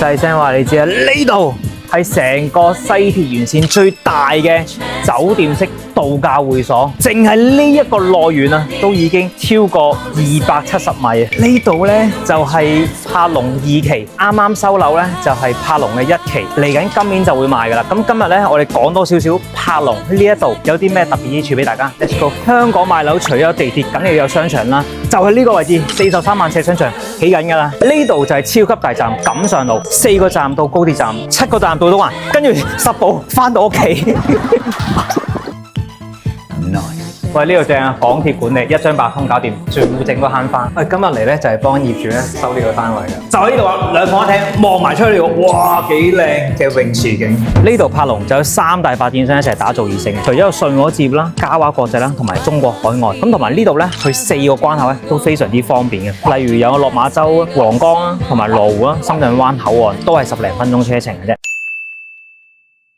細聲話你知啊，呢度係成個西鐵沿線最大嘅酒店式度假會所，淨係呢一個內園啊，都已經超過270米。呢度呢就係柏龍2期，啱啱收樓呢就係柏龍嘅1期，嚟緊今年就會賣噶啦。咁今日呢，我哋講多少少柏龍呢一度有啲咩特別之處俾大家。Let's go！ 香港買樓除咗地鐵，梗係要有商場啦，就係呢個位置43萬尺商場起緊噶啦。呢度就係超級大站錦上路，4個站到高鐵站，7個站到東環，跟住10步翻到屋企。喂，呢度正啊！港鐵管理1張八通搞掂，住戶證都慳翻。喂，今日嚟咧就係幫業主咧收呢個單位嘅，就喺呢度啊，2房1廳，望埋出去呢個，哇，幾靚嘅泳池景。呢度柏龍就有3大發展商一齊打造而成嘅，除咗有信和置業啦、嘉華國際啦，同埋中國海外。咁同埋呢度咧，去4個關口咧都非常之方便嘅，例如有落馬洲、皇崗啦，同埋羅湖啦、深圳灣口岸，都係10零分鐘車程嘅啫。